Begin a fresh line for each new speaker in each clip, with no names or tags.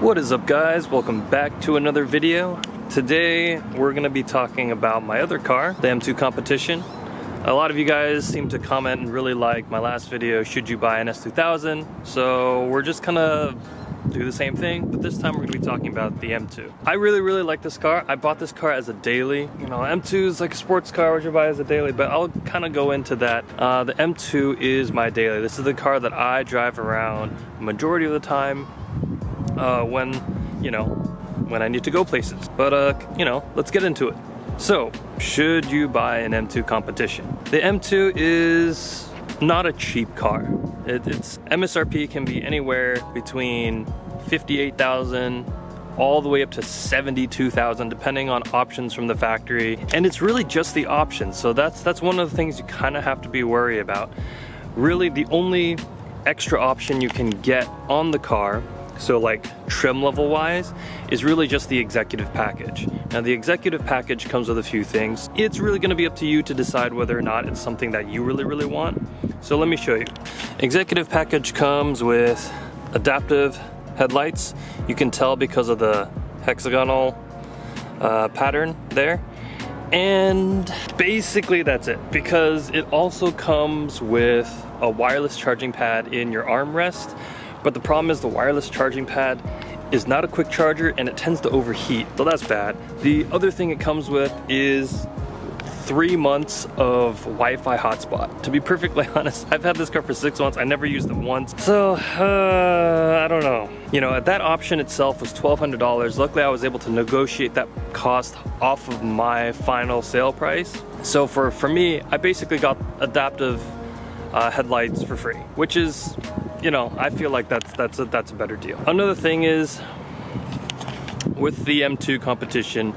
What is up, guys? Welcome back to another video. Today we're going to be talking about my other car, the M2 Competition. A lot of you guys seem to comment and really like my last video, should you buy an S2000? So we're just gonna do the same thing, but this time we're going to be talking about the M2. I really like this car. I bought this car as a daily. You know, M2 is like a sports car, which you buy as a daily, but I'll kind of go into that. The M2 is my daily. This is the car that I drive around the majority of the time when I need to go places. But let's get into it. So, should you buy an M2 Competition? The M2 is not a cheap car. Its MSRP can be anywhere between $58,000 all the way up to $72,000 depending on options from the factory, and it's really just the options. So that's one of the things you kind of have to be worried about. Really, the only extra option you can get on the car, so like trim level wise, is really just the executive package. Now the executive package comes with a few things. It's really going to be up to you to decide whether or not it's something that you really want. So let me show you. Executive package comes with adaptive headlights. You can tell because of the hexagonal pattern there. And basically that's it, because it also comes with a wireless charging pad in your armrest. But the problem is the wireless charging pad is not a quick charger and it tends to overheat, so that's bad. The other thing it comes with is 3 months of Wi-Fi hotspot. To be perfectly honest, I've had this car for 6 months. I never used it once. So, I don't know. You know, that option itself was $1,200. Luckily, I was able to negotiate that cost off of my final sale price. So for me, I basically got adaptive headlights for free, which is, you know, I feel like that's a better deal. Another thing is, with the M2 Competition,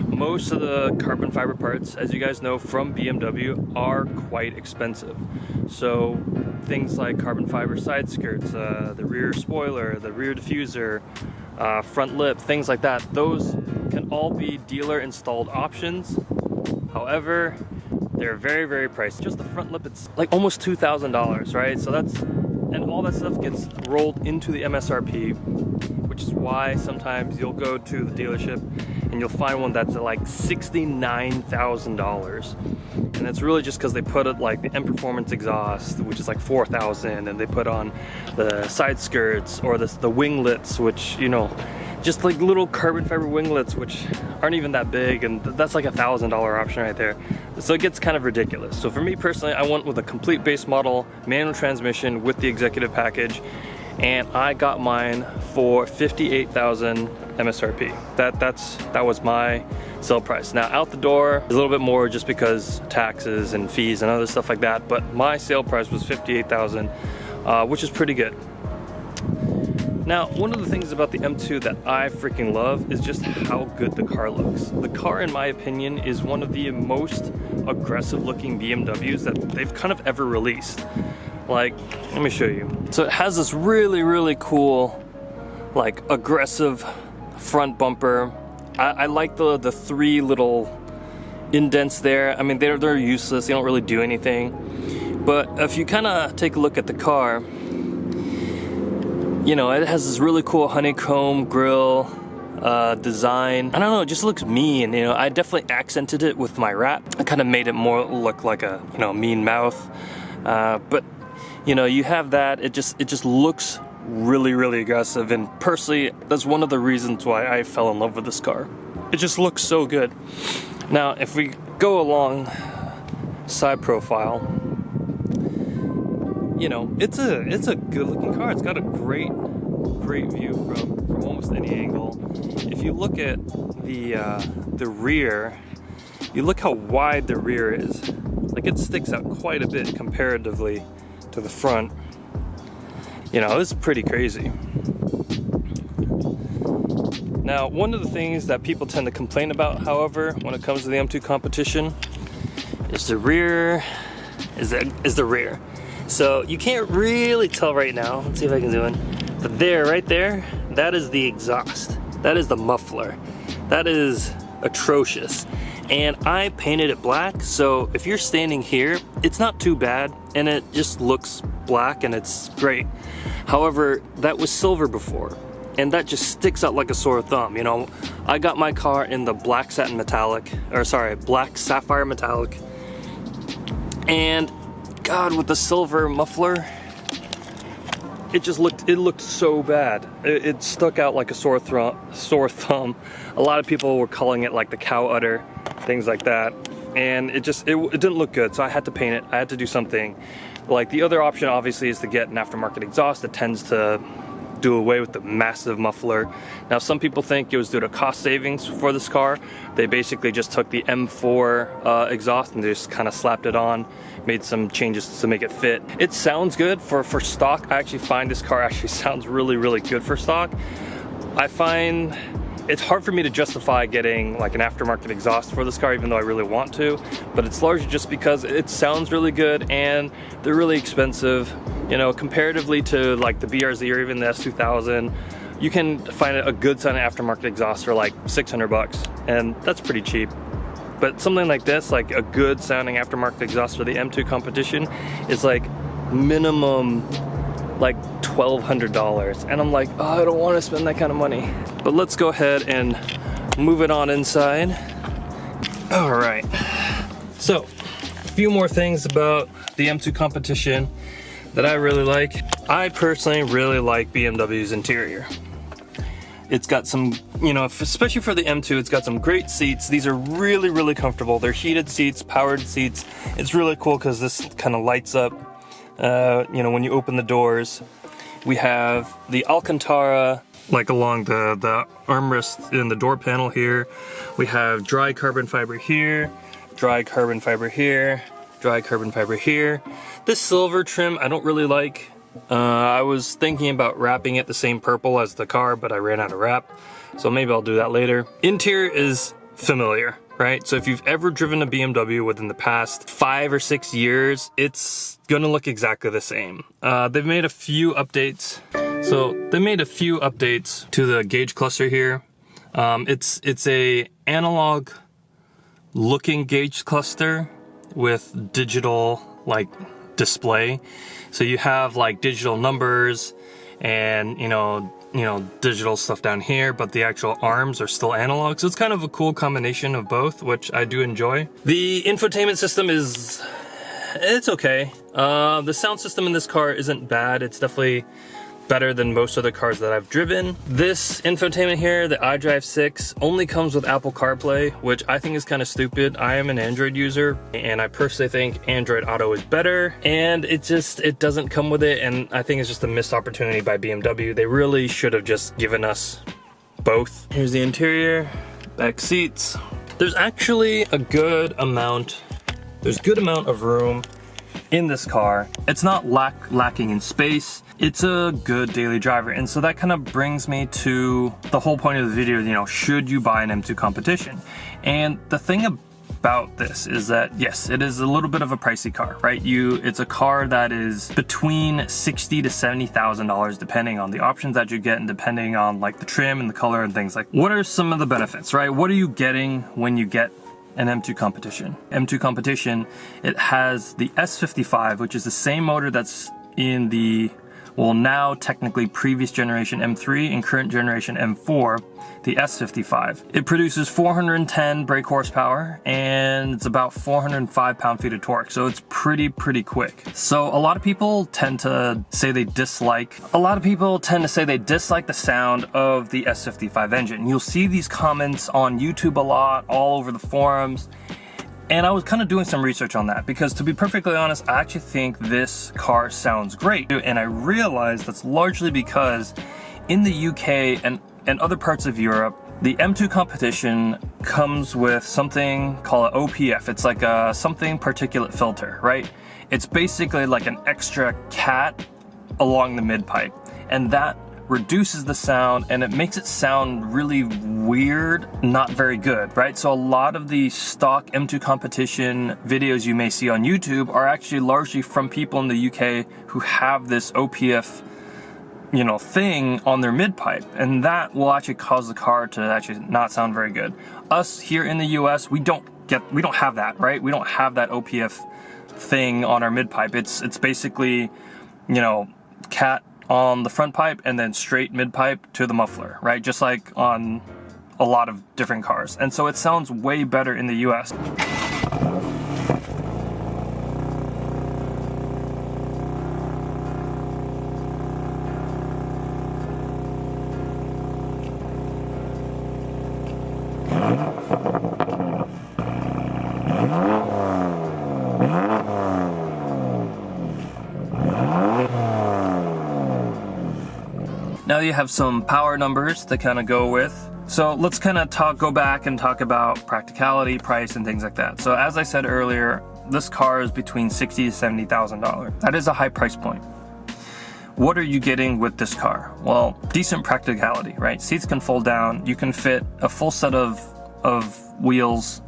most of the carbon fiber parts, as you guys know from BMW, are quite expensive. So things like carbon fiber side skirts, the rear spoiler, the rear diffuser, front lip, things like that, those can all be dealer installed options. However, they're very pricey. Just the front lip, it's like almost $2,000, right? So and all that stuff gets rolled into the MSRP, which is why sometimes you'll go to the dealership and you'll find one that's at like $69,000. And that's really just because they put it like the M Performance exhaust, which is like $4,000, and they put on the side skirts or the winglets, which, you know, just like little carbon fiber winglets, which aren't even that big, and that's like $1,000 option right there. So it gets kind of ridiculous. So for me personally, I went with a complete base model manual transmission with the executive package, and I got mine for $58,000 MSRP. That was my sale price. Now out the door is a little bit more just because taxes and fees and other stuff like that, but my sale price was $58,000, which is pretty good. Now, one of the things about the M2 that I freaking love is just how good the car looks. The car, in my opinion, is one of the most aggressive looking BMWs that they've kind of ever released. Like, let me show you. So it has this really cool, like, aggressive front bumper. I like the 3 little indents there. I mean, they're useless, they don't really do anything. But if you kind of take a look at the car, you know, it has this really cool honeycomb grille design. I don't know, it just looks mean. You know, I definitely accented it with my wrap. I kind of made it more look like a, you know, mean mouth. But you know, you have that. It just looks really aggressive. And personally, that's one of the reasons why I fell in love with this car. It just looks so good. Now, if we go along side profile, you know, it's a good looking car. It's got a great view from almost any angle. If you look at the rear, you look how wide the rear is. Like, it sticks out quite a bit comparatively to the front. You know, it's pretty crazy. Now, one of the things that people tend to complain about, however, when it comes to the M2 Competition, is the rear. Is the rear. So you can't really tell right now. Let's see if I can zoom in. But there, right there, that is the exhaust. That is the muffler. That is atrocious. And I painted it black, so if you're standing here, it's not too bad, and it just looks black and it's great. However, that was silver before. and that just sticks out like a sore thumb. You know, I got my car in the black satin metallic, or sorry, black sapphire metallic, and God, with the silver muffler, it looked so bad. It stuck out like a sore thumb. A lot of people were calling it like the cow udder, things like that, and it didn't look good. So I had to paint it. I had to do something. Like, the other option obviously is to get an aftermarket exhaust that tends to do away with the massive muffler. Now, some people think it was due to cost savings for this car. They basically just took the M4 exhaust and they just kind of slapped it on, made some changes to make it fit. It sounds good for stock. I actually find this car actually sounds really, really good for stock. I find it's hard for me to justify getting like an aftermarket exhaust for this car, even though I really want to, but it's largely just because it sounds really good and they're really expensive. You know, comparatively to like the BRZ or even the S2000, you can find a good sounding aftermarket exhaust for like 600 bucks, and that's pretty cheap. But something like this, like a good sounding aftermarket exhaust for the M2 competition, is like minimum like $1,200, and I'm like, oh, I don't want to spend that kind of money. But let's go ahead and move it on inside. All right, so a few more things about the M2 competition that I really like. I personally really like BMW's interior. It's got some, you know, especially for the M2, it's got some great seats. These are really, really comfortable. They're heated seats, powered seats. It's really cool because this kind of lights up, you know, when you open the doors. We have the Alcantara, like along the armrest in the door panel here. We have dry carbon fiber here, dry carbon fiber here, dry carbon fiber here. This silver trim I don't really like. I was thinking about wrapping it the same purple as the car, but I ran out of wrap, so maybe I'll do that later. Interior is familiar, right? So if you've ever driven a BMW within the past 5 or 6 years, it's gonna look exactly the same. They've made a few updates. So they made a few updates to the gauge cluster here. It's a analog looking gauge cluster with digital like display. So you have like digital numbers and you know digital stuff down here, but the actual arms are still analog. So it's kind of a cool combination of both, which I do enjoy. The infotainment system it's okay. The sound system in this car isn't bad. It's definitely better than most other cars that I've driven. This infotainment here, the iDrive 6, only comes with Apple CarPlay, which I think is kind of stupid. I am an Android user, and I personally think Android Auto is better, and it doesn't come with it, and I think it's just a missed opportunity by BMW. They really should have just given us both. Here's the interior, back seats. There's actually a good amount of room in this car. It's not lacking in space. It's a good daily driver. And so that kind of brings me to the whole point of the video, you know, should you buy an M2 competition? And the thing about this is that, yes, it is a little bit of a pricey car, right? It's a car that is between $60,000 to $70,000 depending on the options that you get and depending on like the trim and the color and things like. What are some of the benefits, right? What are you getting when you get an M2 competition? M2 competition, it has the S55, which is the same motor that's in the, well, now technically previous generation M3 and current generation M4, the S55. It produces 410 brake horsepower and it's about 405 pound-feet of torque, so it's pretty quick. So a lot of people tend to say they dislike the sound of the S55 engine. You'll see these comments on YouTube a lot, all over the forums. And I was kind of doing some research on that because, to be perfectly honest, I actually think this car sounds great. And I realized that's largely because in the UK and other parts of Europe, the M2 competition comes with something called an OPF. It's like a something particulate filter, right? It's basically like an extra cat along the mid-pipe. And that reduces the sound and it makes it sound really weird, not very good, right? So a lot of the stock M2 competition videos you may see on YouTube are actually largely from people in the UK who have this OPF, you know, thing on their mid-pipe, and that will actually cause the car to actually not sound very good. Us here in the US, we don't have that, right? We don't have that OPF thing on our mid-pipe. It's basically, you know, cat on the front pipe and then straight mid pipe to the muffler, right? Just like on a lot of different cars. And so it sounds way better in the US. Now you have some power numbers to kind of go with. So let's kind of go back and talk about practicality, price, and things like that. So as I said earlier, this car is between $60,000 to $70,000. That is a high price point. What are you getting with this car? Well, decent practicality, right? Seats can fold down. You can fit a full set of wheels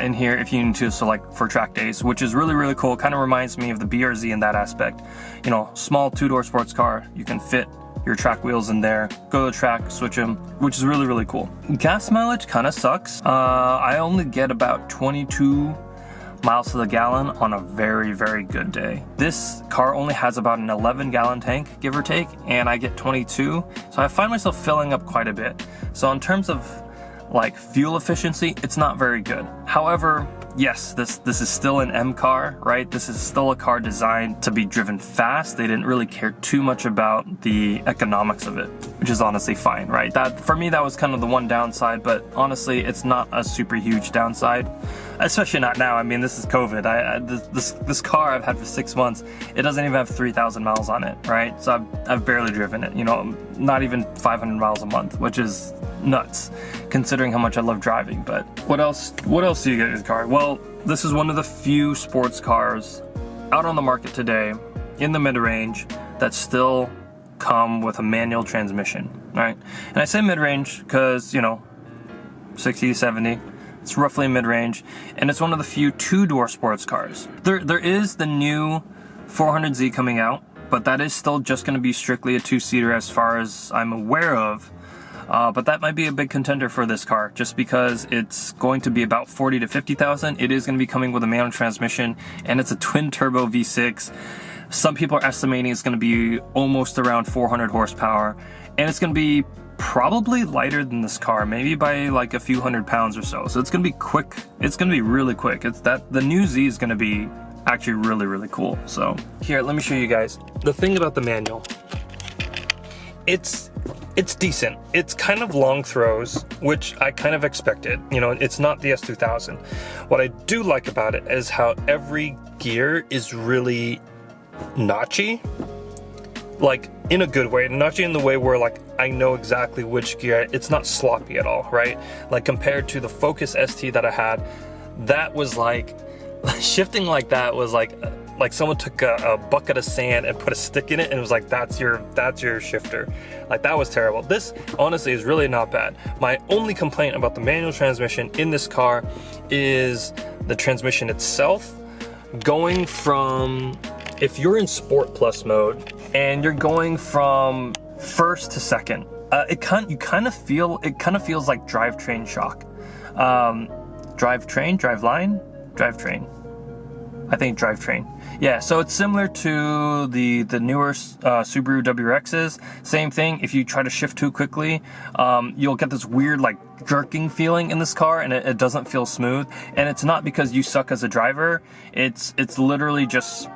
in here if you need to, so like for track days, which is really, really cool. Kind of reminds me of the BRZ in that aspect. You know, small two-door sports car, you can fit your track wheels in there, go to the track, switch them, which is really, really cool. Gas mileage kind of sucks. I only get about 22 miles to the gallon on a very, very good day. This car only has about an 11-gallon tank, give or take, and I get 22, so I find myself filling up quite a bit. So in terms of like fuel efficiency, it's not very good. However, yes, this is still an M car, right? This is still a car designed to be driven fast. They didn't really care too much about the economics of it, which is honestly fine, right? That for me, that was kind of the one downside, but honestly, it's not a super huge downside, especially not now. I mean, this is COVID. This car I've had for 6 months, it doesn't even have 3,000 miles on it, right? So I've barely driven it, you know, not even 500 miles a month, which is nuts considering how much I love driving. But what else do you get in this car? Well, this is one of the few sports cars out on the market today in the mid-range that still come with a manual transmission, right? And I say mid-range because, you know, 60 to 70, it's roughly mid-range, and it's one of the few two-door sports cars. There is the new 400Z coming out, but that is still just going to be strictly a two-seater as far as I'm aware of. But that might be a big contender for this car, just because it's going to be about 40 to 50,000. It is going to be coming with a manual transmission, and it's a twin-turbo V6. Some people are estimating it's going to be almost around 400 horsepower, and it's going to be probably lighter than this car, maybe by like a few hundred pounds or so. So it's going to be quick. It's going to be really quick. The new Z is going to be actually really, really cool. So here, let me show you guys. The thing about the manual, it's decent. It's kind of long throws, which I kind of expected. You know, it's not the S2000. What I do like about it is how every gear is really notchy, like in a good way. Notchy in the way where like I know exactly which gear. It's not sloppy at all, right? Like compared to the Focus ST that I had, that was like shifting like that was like someone took a bucket of sand and put a stick in it and it was like, that's your shifter. Like, that was terrible. This honestly is really not bad. My only complaint about the manual transmission in this car is the transmission itself. Going from, if you're in Sport Plus mode and you're going from first to second, it kind of feels like drivetrain shock. Drivetrain. I think drivetrain. Yeah, so it's similar to the newer Subaru WRXs. Same thing. If you try to shift too quickly, you'll get this weird like jerking feeling in this car, and it doesn't feel smooth. And it's not because you suck as a driver. It's literally just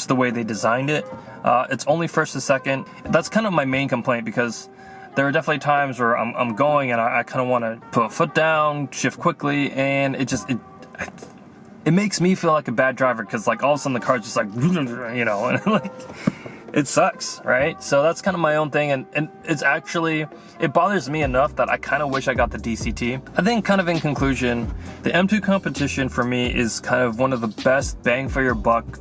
the way they designed it. It's only first to second. That's kind of my main complaint, because there are definitely times where I'm going and I kind of want to put a foot down, shift quickly, and it makes me feel like a bad driver, because like all of a sudden the car's just like, you know, and like it sucks, right? So that's kind of my own thing, and it's actually, it bothers me enough that I kind of wish I got the DCT. I think kind of in conclusion, the M2 competition for me is kind of one of the best bang for your buck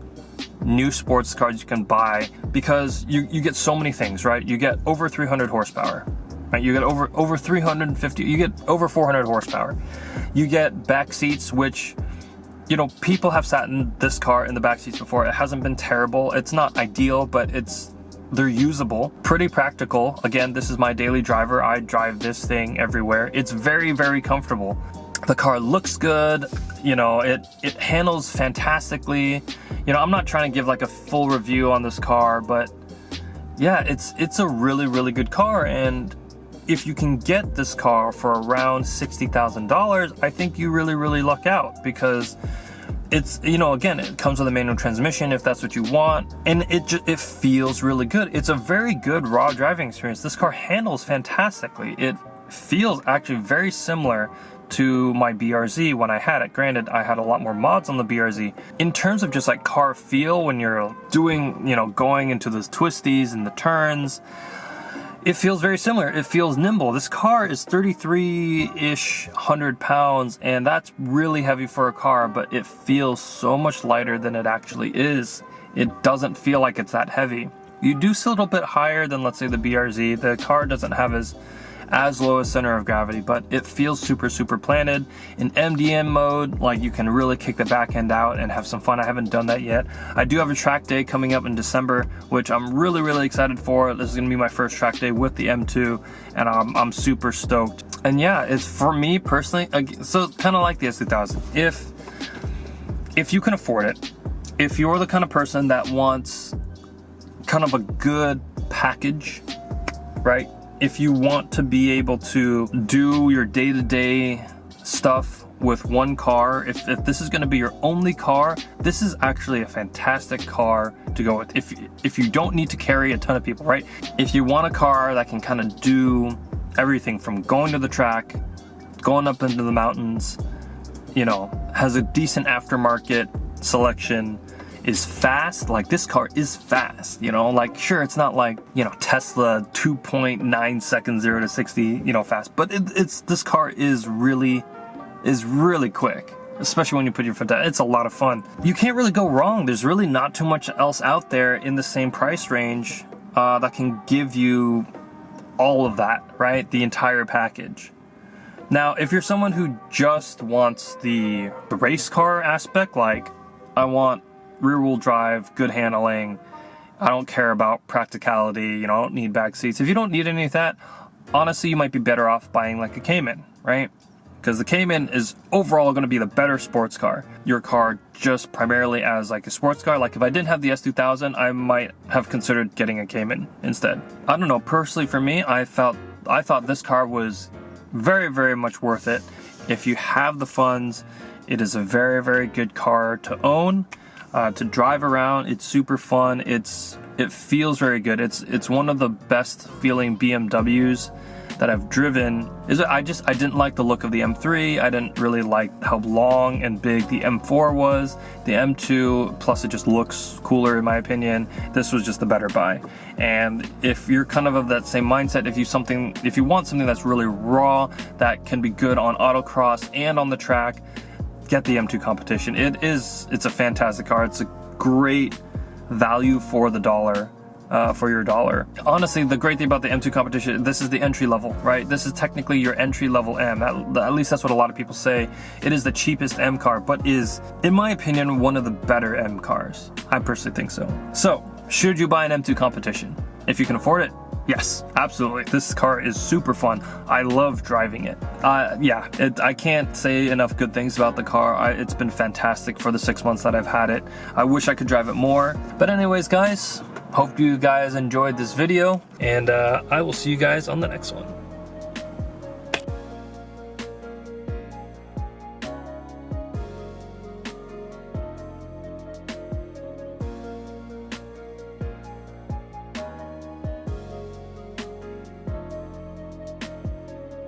new sports cars you can buy, because you get so many things, right? You get over 300 horsepower. Right, you get over 350, you get over 400 horsepower. You get back seats, which, you know, people have sat in this car in the back seats before. It hasn't been terrible. It's not ideal, but they're usable, pretty practical. Again, this is my daily driver. I drive this thing everywhere. It's very, very comfortable. The car looks good. You know, it handles fantastically. You know, I'm not trying to give like a full review on this car, but yeah, it's a really, really good car. And if you can get this car for around $60,000, I think you really, really luck out, because it's, you know, again, it comes with a manual transmission if that's what you want, and it feels really good. It's a very good raw driving experience. This car handles fantastically. It feels actually very similar to my BRZ when I had it. Granted, I had a lot more mods on the BRZ. In terms of just like car feel, when you're doing, you know, going into those twisties and the turns, it feels very similar. It feels nimble. This car is 33-ish 100 pounds, and that's really heavy for a car, but it feels so much lighter than it actually is. It doesn't feel like it's that heavy. You do sit a little bit higher than, let's say, the BRZ. The car doesn't have as low a center of gravity, but it feels super, super planted. In MDM mode, like, you can really kick the back end out and have some fun. I haven't done that yet. I do have a track day coming up in December, which I'm really, really excited for. This is gonna be my first track day with the M2, and I'm super stoked. And yeah, it's, for me personally, so kind of like the S2000. If you can afford it, if you're the kind of person that wants kind of a good package, right? If you want to be able to do your day-to-day stuff with one car, if this is going to be your only car, this is actually a fantastic car to go with. If you don't need to carry a ton of people, right? If you want a car that can kind of do everything from going to the track, going up into the mountains, you know, has a decent aftermarket selection, is fast, like this car is fast, you know, like sure, it's not like, you know, Tesla 2.9 seconds 0 to 60, you know, fast, but this car is really quick, especially when you put your foot down. It's a lot of fun. You can't really go wrong. There's really not too much else out there in the same price range that can give you all of that, right? The entire package. Now, if you're someone who just wants the race car aspect, like I want rear-wheel drive, good handling, I don't care about practicality, you know, I don't need back seats. If you don't need any of that, honestly, you might be better off buying like a Cayman, right? Because the Cayman is overall going to be the better sports car. Your car just primarily as like a sports car. Like if I didn't have the S2000, I might have considered getting a Cayman instead. I don't know, personally for me, I thought this car was very, very much worth it. If you have the funds, it is a very, very good car to own. To drive around. It's super fun. It feels very good. It's one of the best feeling BMWs that I've driven. I didn't like the look of the M3. I didn't really like how long and big the M4 was. The M2, plus it just looks cooler in my opinion. This was just the better buy. And if you're kind of that same mindset, if you want something that's really raw, that can be good on autocross and on the track, get the M2 Competition. It's a fantastic car. It's a great value for the dollar, for your dollar. Honestly, the great thing about the M2 Competition, this is the entry level, right? This is technically your entry level M. At least that's what a lot of people say. It is the cheapest M car, but is, in my opinion, one of the better M cars. I personally think so. So, should you buy an M2 Competition? If you can afford it, yes, absolutely. This car is super fun. I love driving it. I can't say enough good things about the car. It's been fantastic for the 6 months that I've had it. I wish I could drive it more. But anyways, guys, hope you guys enjoyed this video, and I will see you guys on the next one.